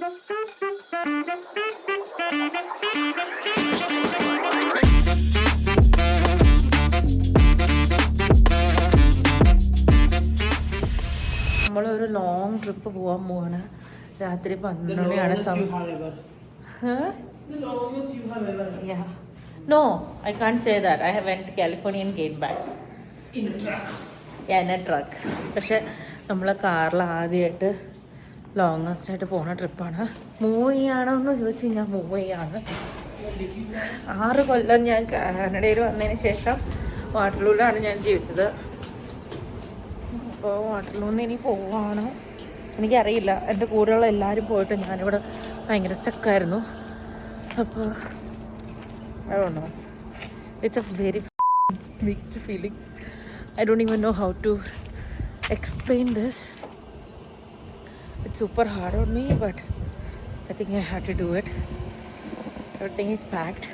നമ്മളൊരു long trip പോകാൻ പോവാണ്. രാത്രി 12 മണിയാണ് സമയം. Yeah. No, I can't say that. I have went to California and came back. In a truck. Yeah, in a truck. പക്ഷെ നമ്മൾ കാറിൽ ആദ്യമായിട്ട് ലോങ്ങസ്റ്റ് ആയിട്ട് പോകുന്ന ട്രിപ്പാണ്. മൂവ് ചെയ്യാണോ എന്ന് ചോദിച്ചു കഴിഞ്ഞാൽ മൂവ് ചെയ്യാണ്. 6 കൊല്ലം ഞാൻ കാനഡയിൽ വന്നതിന് ശേഷം വാട്ടർലൂലാണ് ഞാൻ ജീവിച്ചത്. അപ്പോൾ വാട്ടർലൂന്ന് ഇനി പോവാണ്. എനിക്കറിയില്ല, എൻ്റെ കൂടെയുള്ള എല്ലാവരും പോയിട്ട് ഞാനിവിടെ ഭയങ്കര സ്റ്റക്കായിരുന്നു. അപ്പോൾ I don't know. It's a very mixed feelings. I don't even know how to explain this. It's super hard on me, but I think I have to do it. Everything is packed.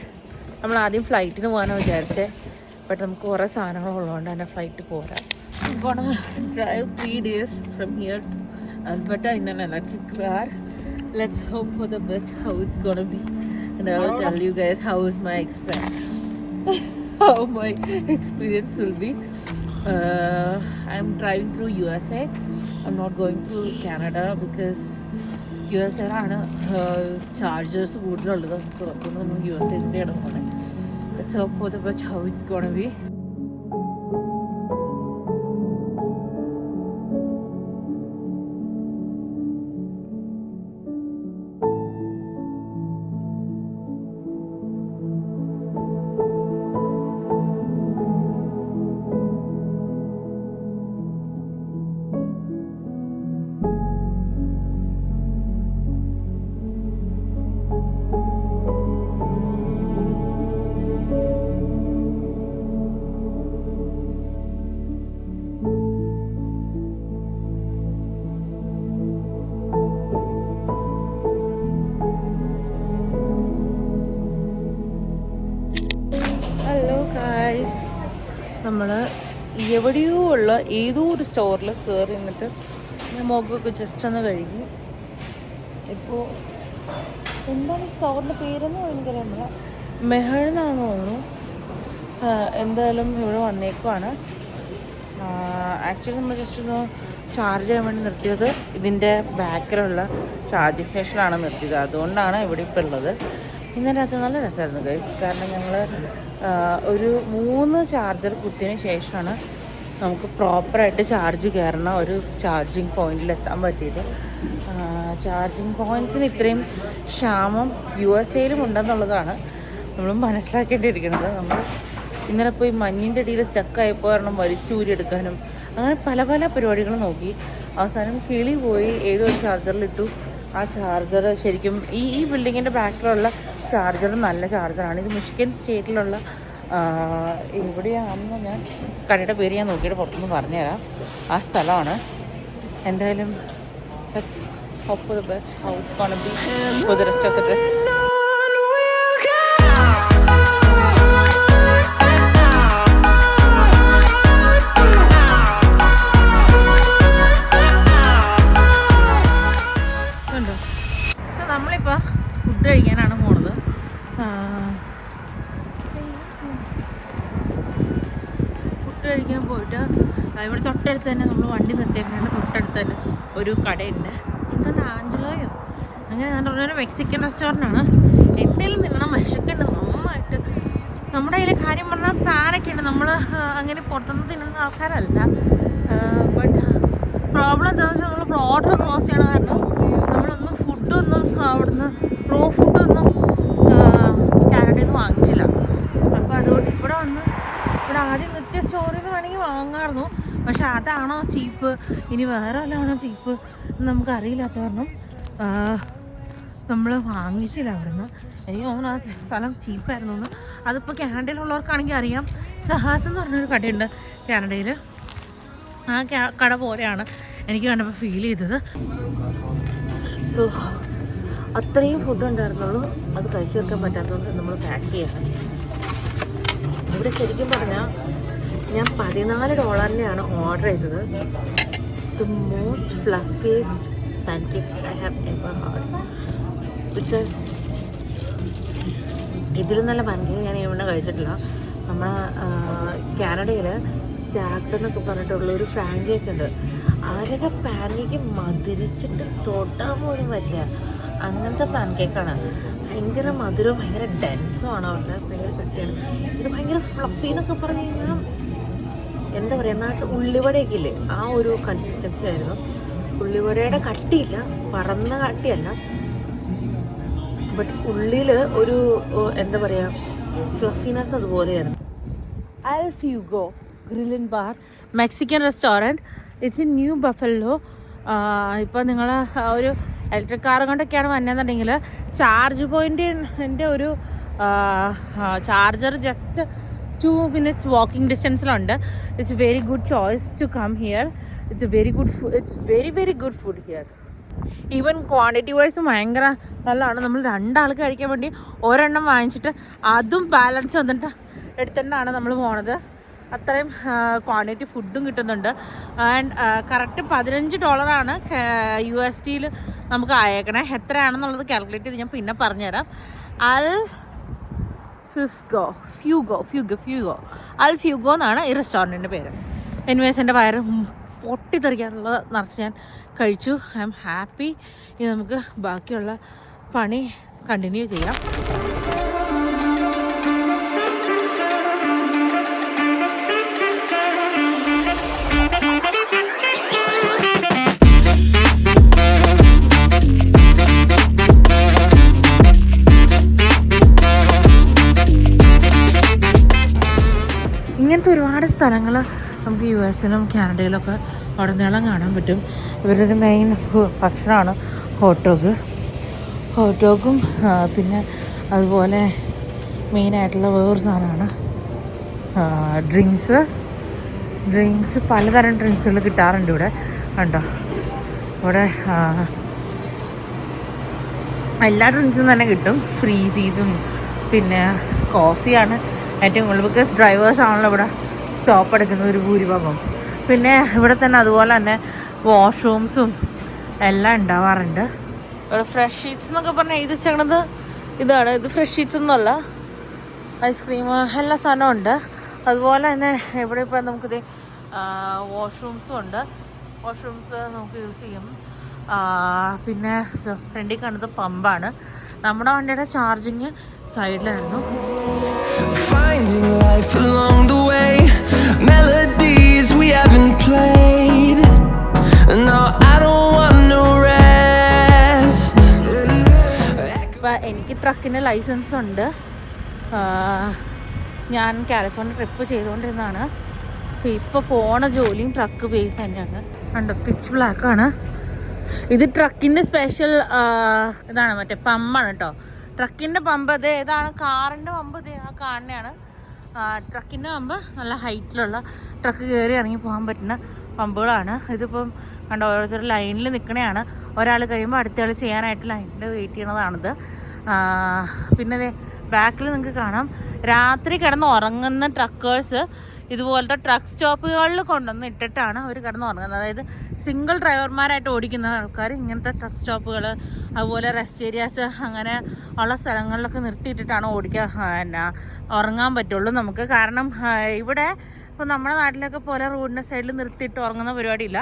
നമ്മൾ ആദ്യം ഫ്ലൈറ്റിന് പോകാനാണ് വിചാരിച്ചത്. But നമുക്ക് കുറേ സാധനങ്ങളുള്ളതുകൊണ്ട് തന്നെ flight പോരാ. I'm gonna drive 3 days from here to Alberta in an electric car. Let's hope for the best how it's gonna be. And I will tell you guys how my experience will be. I'm driving through USA. I'm not going through Canada because USA ആണ് chargers കൂടുതലുള്ളത്. So അതൊന്നും USA ആണ് പോകുന്നത്. Let's hope for the best how it's gonna be. നമ്മൾ എവിടെയോ ഉള്ള ഏതോ ഒരു സ്റ്റോറിൽ കയറി നിന്നിട്ട് ഞാൻ മുഖമൊക്കെ ജസ്റ്റ് ഒന്ന് കഴുകി. ഇപ്പോൾ എന്താണ് ഈ സ്റ്റോറിൻ്റെ പേരെന്ന് എനിക്കറിയില്ല, മെഹൾ എന്നാണെന്ന് തോന്നുന്നു. എന്തായാലും ഇവിടെ വന്നേക്കുവാണ്. ആക്ച്വലി നമ്മൾ ജസ്റ്റ് ഒന്ന് ചാർജ് ചെയ്യാൻ വേണ്ടി നിർത്തിയത് ഇതിൻ്റെ ബാക്കിലുള്ള ചാർജിങ് സ്റ്റേഷനിലാണ് നിർത്തിയത്. അതുകൊണ്ടാണ് ഇവിടെ ഇപ്പോൾ ഉള്ളത്. ഇന്നലെ രാത്രി നല്ല രസമായിരുന്നു ഗൈസ്. കാരണം ഞങ്ങൾ ഒരു 3 ചാർജർ കുത്തിയതിന് ശേഷമാണ് നമുക്ക് പ്രോപ്പറായിട്ട് ചാർജ് കയറണ ഒരു ചാർജിങ് പോയിന്റിൽ എത്താൻ പറ്റിയത്. ചാർജിങ് പോയിൻറ്റ്സിന് ഇത്രയും ക്ഷാമം USA-ലും ഉണ്ടെന്നുള്ളതാണ് നമ്മൾ മനസ്സിലാക്കേണ്ടിയിരിക്കുന്നത്. നമ്മൾ ഇന്നലെ പോയി മഞ്ഞിൻ്റെ ഇടയിൽ സ്റ്റക്കായപ്പോൾ കാരണം വലിച്ചൂരിയെടുക്കാനും അങ്ങനെ പല പല പരിപാടികൾ നോക്കി. അവസാനം കിളി പോയി ഏതൊരു ചാർജറിലിട്ടു. ആ ചാർജർ ശരിക്കും ഈ ബിൽഡിങ്ങിൻ്റെ ബാക്കിലുള്ള ചാർജർ നല്ല ചാർജറാണ്. ഇത് മിഷിഗൻ സ്റ്റേറ്റിലുള്ള എവിടെയാണെന്ന് ഞാൻ കടയുടെ പേര് ഞാൻ നോക്കിയിട്ട് പുറത്തുനിന്ന് പറഞ്ഞുതരാം. ആ സ്ഥലമാണ്. എന്തായാലും let's hope for the best how it's gonna be for the rest of the trip. നമ്മളിപ്പോൾ ഫുഡ് കഴിക്കാനാണ് പോണത്. ഫുഡ് കഴിക്കാൻ പോയിട്ട് ഇവിടെ തൊട്ടടുത്ത് തന്നെ നമ്മൾ വണ്ടി നിർത്തിയേക്കുന്നതിൻ്റെ തൊട്ടടുത്ത് തന്നെ ഒരു കടയുണ്ട്. എന്താണ് ആഞ്ചലോയോ അങ്ങനെ ഞാൻ പറഞ്ഞൊരു മെക്സിക്കൻ റെസ്റ്റോറൻ്റാണ്. എന്തെങ്കിലും തിന്നണം, വിശക്കുണ്ട് നന്നായിട്ട്. നമ്മുടെ കയ്യിൽ കാര്യം പറഞ്ഞാൽ പ്ലാനൊക്കെ ഉണ്ട്. നമ്മൾ അങ്ങനെ പുറത്തുനിന്ന് തിന്നുന്ന ആൾക്കാരല്ല. ബട്ട് പ്രോബ്ലം എന്താണെന്ന് വെച്ചാൽ നമ്മൾ ഓർഡർ ക്ലോസ് ചെയ്യണ കാരണം നമ്മളൊന്നും ഫുഡൊന്നും അവിടുന്ന് റോ ഫുഡൊന്നും കാനഡയിൽ നിന്ന് വാങ്ങിച്ചില്ല. അപ്പോൾ അതുകൊണ്ട് ഇവിടെ വന്ന് ഇവിടെ ആദ്യം നിർത്തിയ സ്റ്റോറിൽ നിന്ന് വേണമെങ്കിൽ വാങ്ങാമായിരുന്നു. പക്ഷെ അതാണോ ചീപ്പ് ഇനി വേറെ വല്ലതാണോ ചീപ്പ് എന്ന് നമുക്കറിയില്ലാത്ത കാരണം നമ്മൾ വാങ്ങിച്ചില്ല അവിടെ നിന്ന്. എനിക്ക് തോന്നുന്നു ആ സ്ഥലം ചീപ്പായിരുന്നു എന്ന്. അതിപ്പോൾ കാനഡയിലുള്ളവർക്കാണെങ്കിൽ അറിയാം. സഹാസ് എന്ന് പറഞ്ഞൊരു കടയുണ്ട് കാനഡയിൽ. ആ കട പോലെയാണ് എനിക്ക് കണ്ടപ്പോൾ ഫീൽ ചെയ്തത്. സോ അത്രയും ഫുഡ് ഉണ്ടായിരുന്നുള്ളൂ. അത് കഴിച്ചു തീർക്കാൻ പറ്റാത്തതുകൊണ്ട് നമ്മൾ പാക്ക് ചെയ്യണം. ഇവിടെ ശരിക്കും പറഞ്ഞാൽ ഞാൻ $14 ഓർഡർ ചെയ്തത്. The most fluffiest pancakes I have ever had. Because ഇതിലും നല്ല പാൻകേക്ക് ഞാൻ ഇവിടെ കഴിച്ചിട്ടില്ല. നമ്മുടെ കാനഡയിൽ സ്റ്റാക്ട് എന്നൊക്കെ പറഞ്ഞിട്ടുള്ളൊരു ഫ്രാഞ്ചൈസ് ഉണ്ട്. അവരൊക്കെ പാൻകേക്ക് മധുരിച്ചിട്ട് തൊട്ടാൻ പോലും പറ്റില്ല. അങ്ങനത്തെ പാൻകേക്കാണ്. ഭയങ്കര മധുരവും ഭയങ്കര ഡെൻസും ആണ് അവരുടെ. ഭയങ്കര കട്ടിയാണ്. ഇത് ഭയങ്കര ഫ്ലഫി എന്നൊക്കെ പറഞ്ഞു കഴിഞ്ഞാൽ എന്താ പറയുക, നാട്ടിൽ ഉള്ളിവടയൊക്കെ ഇല്ലേ ആ ഒരു കൺസിസ്റ്റൻസി ആയിരുന്നു. ഉള്ളിവടയുടെ കട്ടിയില്ല, പറന്ന കട്ടിയല്ല, ബട്ട് ഉള്ളിൽ ഒരു എന്താ പറയുക ഫ്ലഫിനെസ് അതുപോലെയായിരുന്നു. Al Fuego grill and bar Mexican restaurant. It's in New Buffalo. ഇപ്പോൾ നിങ്ങൾ ഒരു ഇലക്ട്രിക് കാർ കൊണ്ടൊക്കെയാണ് വന്നതെന്നുണ്ടെങ്കിൽ ചാർജ് പോയിൻറ്റിൻ്റെ ഒരു ചാർജർ ജസ്റ്റ് 2 minutes വാക്കിംഗ് ഡിസ്റ്റൻസിലുണ്ട്. It's very good choice to come here. It's a very good food. It's very very good food here. Even quantity wise ഭയങ്കര നല്ലതാണ്. നമ്മൾ 2 ആൾക്ക് കഴിക്കാൻ വേണ്ടി ഒരെണ്ണം വാങ്ങിച്ചിട്ട് അതും ബാലൻസ് വന്നിട്ട് എടുത്തിട്ടാണ് നമ്മൾ പോണത്. അത്രയും ക്വാണ്ടിറ്റി ഫുഡും കിട്ടുന്നുണ്ട്. ആൻഡ് കറക്റ്റ് $15 USD നമുക്ക് അയക്കണേ. എത്രയാണെന്നുള്ളത് കാൽക്കുലേറ്റ് ചെയ്ത് ഞാൻ പിന്നെ പറഞ്ഞുതരാം. അൽ ഫ്യൂഗോ എന്നാണ് ഈ റെസ്റ്റോറൻറ്റിൻ്റെ പേര്. എനിവേസ് എൻ്റെ വയറ് പൊട്ടിത്തെറിക്കാനുള്ളത് നിറച്ച് ഞാൻ കഴിച്ചു. I am happy. ഇനി നമുക്ക് ബാക്കിയുള്ള പണി കണ്ടിന്യൂ ചെയ്യാം. ഇങ്ങനത്തെ ഒരുപാട് സ്ഥലങ്ങൾ നമുക്ക് US-ലും കാനഡയിലൊക്കെ ഉടനീളം കാണാൻ പറ്റും. ഇവരുടെ ഒരു മെയിൻ ഭക്ഷണമാണ് ഹോട്ട് ഡോഗും പിന്നെ അതുപോലെ മെയിനായിട്ടുള്ള വേറൊരു സാധനമാണ് ഡ്രിങ്ക്സ്. പലതരം ഡ്രിങ്ക്സുകൾ കിട്ടാറുണ്ട് ഇവിടെ. കണ്ടോ, ഇവിടെ എല്ലാ ഡ്രിങ്ക്സും തന്നെ കിട്ടും. ഫ്രീസീസും പിന്നെ കോഫിയാണ് ഏറ്റവും കൂടുതൽ. ബിക്കോസ് ഡ്രൈവേഴ്സ് ആണല്ലോ ഇവിടെ സ്റ്റോപ്പ് എടുക്കുന്ന ഒരു ഭൂരിഭാഗം. പിന്നെ ഇവിടെ തന്നെ അതുപോലെ തന്നെ വാഷ്റൂംസും എല്ലാം ഉണ്ടാവാറുണ്ട്. ഇവിടെ ഫ്രഷ് ഷീറ്റ്സ് എന്നൊക്കെ പറഞ്ഞാൽ എഴുതി വെച്ചേക്കണത് ഇതാണ്. ഇത് ഫ്രഷ് ഷീറ്റ്സ് ഒന്നുമല്ല, ഐസ്ക്രീം എല്ലാ സാധനവും ഉണ്ട്. അതുപോലെ തന്നെ ഇവിടെ ഇപ്പോൾ നമുക്കിത് വാഷ്റൂംസും ഉണ്ട്. വാഷ്റൂംസ് നമുക്ക് യൂസ് ചെയ്യും. പിന്നെ ഫ്രണ്ടിൽ കാണുന്നത് പമ്പാണ്. നമ്മുടെ വണ്ടിയുടെ charging സൈഡിലായിരുന്നു. Finding life along the way, melodies we haven't played. No, I don't want no rest. ഇപ്പം എനിക്ക് ട്രക്കിൻ്റെ ലൈസൻസ് ഉണ്ട്. ഞാൻ കാലിഫോർണിയ ട്രിപ്പ് ചെയ്തുകൊണ്ടിരുന്നതാണ്. ഇപ്പോൾ പോണ ജോലിയും ട്രക്ക് ബേസ് തന്നെയാണ്. കണ്ടോ, പിച്ച് ബ്ലാക്കാണ്. ഇത് ട്രക്കിൻ്റെ സ്പെഷ്യൽ ഇതാണ്, മറ്റേ പമ്പാണ് കേട്ടോ. ട്രക്കിൻ്റെ പമ്പ് ഇത് ഏതാണ്, കാറിൻ്റെ പമ്പ് ഇത് ആ കാണുന്നതാണ്. ട്രക്കിൻ്റെ പമ്പ് നല്ല ഹൈറ്റിലുള്ള ട്രക്ക് കയറി ഇറങ്ങി പോകാൻ പറ്റുന്ന പമ്പുകളാണ്. ഇതിപ്പം കണ്ടോ, ഓരോരുത്തർ ലൈനിൽ നിൽക്കണതാണ്. ഒരാൾ കഴിയുമ്പോൾ അടുത്തയാൾ ചെയ്യാനായിട്ട് ലൈനിൽ വെയിറ്റ് ചെയ്യണതാണിത്. പിന്നെ ബാക്കിൽ നിങ്ങൾക്ക് കാണാം രാത്രി കിടന്ന് ഉറങ്ങുന്ന ട്രക്കേഴ്സ് ഇതുപോലത്തെ ട്രക്ക് സ്റ്റോപ്പുകളിൽ കൊണ്ടുവന്ന് ഇട്ടിട്ടാണ് അവർ കിടന്ന് ഉറങ്ങുന്നത്. അതായത് സിംഗിൾ ഡ്രൈവർമാരായിട്ട് ഓടിക്കുന്ന ആൾക്കാർ ഇങ്ങനത്തെ ട്രക്ക് സ്റ്റോപ്പുകൾ അതുപോലെ റെസ്റ്റ് ഏരിയാസ് അങ്ങനെ ഉള്ള സ്ഥലങ്ങളിലൊക്കെ നിർത്തിയിട്ടിട്ടാണ് ഉറങ്ങാൻ പറ്റുള്ളൂ നമുക്ക്. കാരണം ഇവിടെ ഇപ്പോൾ നമ്മുടെ നാട്ടിലൊക്കെ പോലെ റോഡിൻ്റെ സൈഡിൽ നിർത്തിയിട്ട് ഉറങ്ങുന്ന പരിപാടിയില്ല.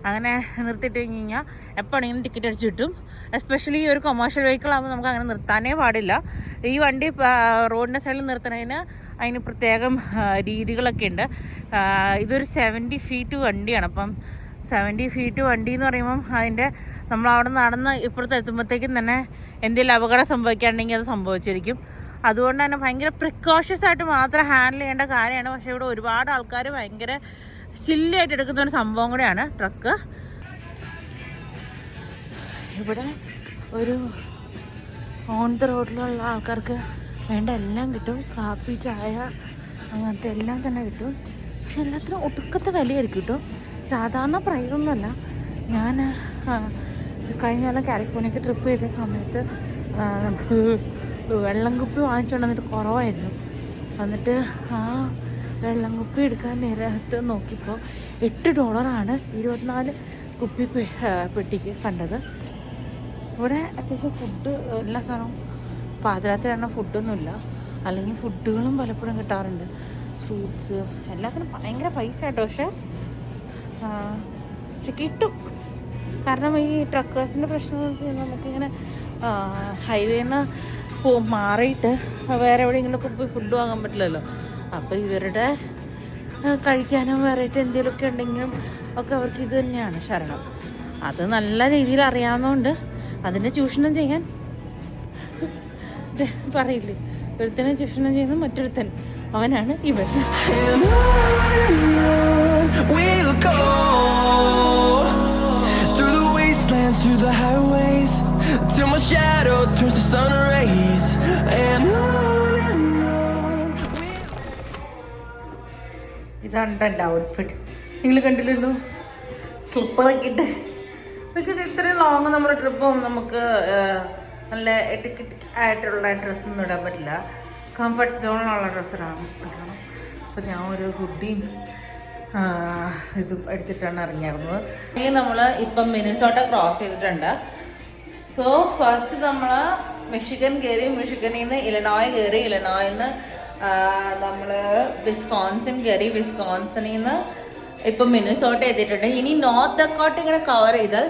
അങ്ങനെ നിർത്തിയിട്ട് കഴിഞ്ഞ് കഴിഞ്ഞാൽ എപ്പോഴാണെങ്കിലും ടിക്കറ്റ് അടിച്ച് കിട്ടും. എസ്പെഷ്യലി ഒരു കൊമേഴ്ഷ്യൽ വെഹിക്കിൾ ആകുമ്പോൾ നമുക്ക് അങ്ങനെ നിർത്താനേ പാടില്ല. ഈ വണ്ടി റോഡിൻ്റെ സൈഡിൽ നിർത്തണതിന് അതിന് പ്രത്യേകം രീതികളൊക്കെ ഉണ്ട്. ഇതൊരു 70 feet വണ്ടിയാണ്. അപ്പം 70 feet വണ്ടി എന്ന് പറയുമ്പം അതിൻ്റെ നമ്മളവിടെ നടന്ന് ഇപ്പുറത്ത് എത്തുമ്പോഴത്തേക്കും തന്നെ എന്തെങ്കിലും അപകടം സംഭവിക്കുകയാണെങ്കിൽ അത് സംഭവിച്ചിരിക്കും. അതുകൊണ്ട് തന്നെ ഭയങ്കര പ്രിക്കോഷ്യസ് ആയിട്ട് മാത്രം ഹാൻഡിൽ ചെയ്യേണ്ട കാര്യമാണ്. പക്ഷേ ഇവിടെ ഒരുപാട് ആൾക്കാർ ഭയങ്കര സില്ലിയായിട്ട് എടുക്കുന്ന ഒരു സംഭവം കൂടെയാണ് ട്രക്ക്. ഇവിടെ ഒരു ഓൺ ദ റോഡിലുള്ള ആൾക്കാർക്ക് വേണ്ട എല്ലാം കിട്ടും. കാപ്പി, ചായ അങ്ങനത്തെ എല്ലാം തന്നെ കിട്ടും. പക്ഷെ എല്ലാത്തിനും ഒടുക്കത്തെ വിലയായിരിക്കും കേട്ടോ. സാധാരണ പ്രൈസൊന്നുമല്ല. ഞാൻ കഴിഞ്ഞ കാലം കാലിഫോർണിയക്ക് ട്രിപ്പ് ചെയ്ത സമയത്ത് വെള്ളം കുപ്പി വാങ്ങിച്ചുകൊണ്ട് വന്നിട്ട് കുറവായിരുന്നു. എന്നിട്ട് ആ വെള്ളം കുപ്പി എടുക്കാൻ നേരത്ത് നോക്കിയപ്പോൾ $8 24 കുപ്പി പെട്ടിക്ക് കണ്ടത്. ഇവിടെ അത്യാവശ്യം ഫുഡ് എല്ലാ സാധനവും പാതിരാത്രി കാരണം ഫുഡൊന്നുമില്ല. അല്ലെങ്കിൽ ഫുഡുകളും പലപ്പോഴും കിട്ടാറുണ്ട്. ഫ്രൂട്ട്സ് എല്ലാത്തിനും ഭയങ്കര പൈസ കേട്ടോ. പക്ഷെ കിട്ടും. കാരണം ഈ ട്രക്കേഴ്സിൻ്റെ പ്രശ്നം എന്ന് വെച്ചാൽ നമുക്കിങ്ങനെ ഹൈവേന്ന് മാറിയിട്ട് വേറെ എവിടെയെങ്കിലുമൊക്കെ പോയി ഫുഡ് വാങ്ങാൻ പറ്റില്ലല്ലോ. അപ്പോൾ ഇവരുടെ കഴിക്കാനും വെറൈറ്റി എന്തെങ്കിലുമൊക്കെ ഉണ്ടെങ്കിലും ഒക്കെ അവർക്ക് ഇത് തന്നെയാണ് ശരണം. അത് നല്ല രീതിയിൽ അറിയാവുന്നതുകൊണ്ട് അതിൻ്റെ ചൂഷണം ചെയ്യാൻ പറയില്ലേ, ഒരുത്തനെ ചൂഷണം ചെയ്യുന്ന മറ്റൊരുത്തൻ, അവനാണ് ഇവൻ. Through the highways till my shadow turns to sun rays and on. ഇതാണ് എൻ്റെ ഔട്ട്ഫിറ്റ്. നിങ്ങൾ കണ്ടില്ലല്ലോ, സൂപ്പറൊക്കെ ഇട്ട്. ബിക്കോസ് ഇത്രയും ലോങ് നമ്മുടെ ട്രിപ്പ് പോകുമ്പോൾ നമുക്ക് നല്ല എറ്റിക്കറ്റ് ആയിട്ടുള്ള ഡ്രസ്സൊന്നും ഇടാൻ പറ്റില്ല. കംഫർട്ട് സോണിലുള്ള ഡ്രസ്സ് ഇടണം. അപ്പോൾ ഞാൻ ഒരു ഹുഡിയും ഇതും എടുത്തിട്ടാണ് ഇറങ്ങിയിരുന്നത്. ഇനി നമ്മൾ ഇപ്പം മിനിസോട്ട ക്രോസ് ചെയ്തിട്ടുണ്ട്. സോ ഫസ്റ്റ് നമ്മൾ മിഷിഗൻ കയറി, മിഷിഗനിൽ നിന്ന് ഇലനോയ് കയറി, ഇലനോയിൽ നിന്ന് നമ്മൾ വിസ്കോൺസിൻ കയറി, വിസ്കോൺസിനിൽ നിന്ന് ഇപ്പം മിനിസോട്ട എത്തിയിട്ടുണ്ട്. ഇനി നോർത്ത് ഡക്കോട്ട ഇങ്ങനെ കവർ ചെയ്താൽ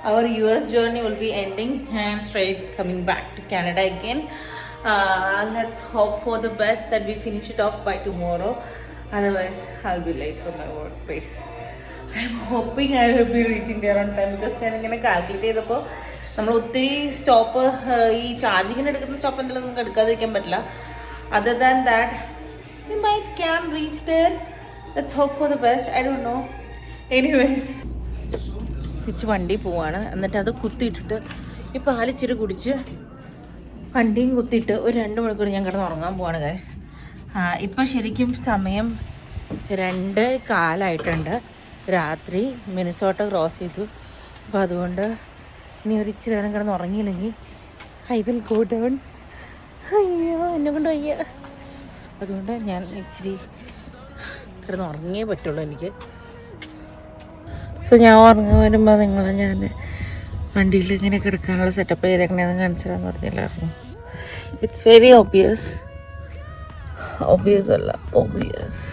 our US journey will be ending and straight coming back to Canada again. Let's hope for the best that we finish it off by tomorrow. Otherwise I'll be late for my workplace. I'm hoping I will be reaching there on time because ഞാൻ ഇങ്ങനെ calculate ചെയ്തപ്പോൾ നമ്മൾ ഒത്തിരി stop ഈ ചാർജിങ്ങിന് എടുക്കുന്ന stop എന്തെങ്കിലും നമുക്ക് എടുക്കാതിരിക്കാൻ പറ്റില്ല. Other than that we might can reach there. Let's hope for the best. I don't know. Anyways, തിരിച്ച് വണ്ടി പോവാണ്. എന്നിട്ട് അത് കുത്തിയിട്ടിട്ട് ഈ പാലിച്ചിരി കുടിച്ച് വണ്ടിയും കുത്തിയിട്ട് ഒരു 2 മണിക്കൂർ ഞാൻ കിടന്ന് ഉറങ്ങാൻ പോവാണ് ഗൈസ്. ഇപ്പം ശരിക്കും സമയം 2:15 രാത്രി. മിനിസോട്ട ക്രോസ് ചെയ്തു. അപ്പോൾ അതുകൊണ്ട് ഇനി ഒരു ഇച്ചിരി നേരം കിടന്ന് ഉറങ്ങിയില്ലെങ്കിൽ ഐ വിൽ ഗോ ഡൗൺ. അയ്യോ, എന്നെ കൊണ്ട് വയ്യ. അതുകൊണ്ട് ഞാൻ ഇച്ചിരി കിടന്ന് ഉറങ്ങിയേ പറ്റുള്ളൂ എനിക്ക്. സോ ഞാൻ ഉറങ്ങി വരുമ്പോൾ ഞാൻ വണ്ടിയിൽ ഇങ്ങനെ കിടക്കാനുള്ള സെറ്റപ്പ് ചെയ്തേക്കണേന്ന് കാണിച്ചിടാന്ന് പറഞ്ഞില്ലായിരുന്നു. ഇറ്റ്സ് വെരി ഒബിയസ് അല്ല ഒബിയസ്.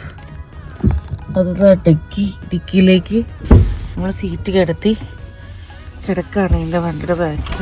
അത് ഡിക്കിയിലേക്ക് നമ്മൾ സീറ്റ് കിടത്തി കിടക്കുകയാണ് എൻ്റെ വണ്ടിയുടെ ബാക്കിൽ.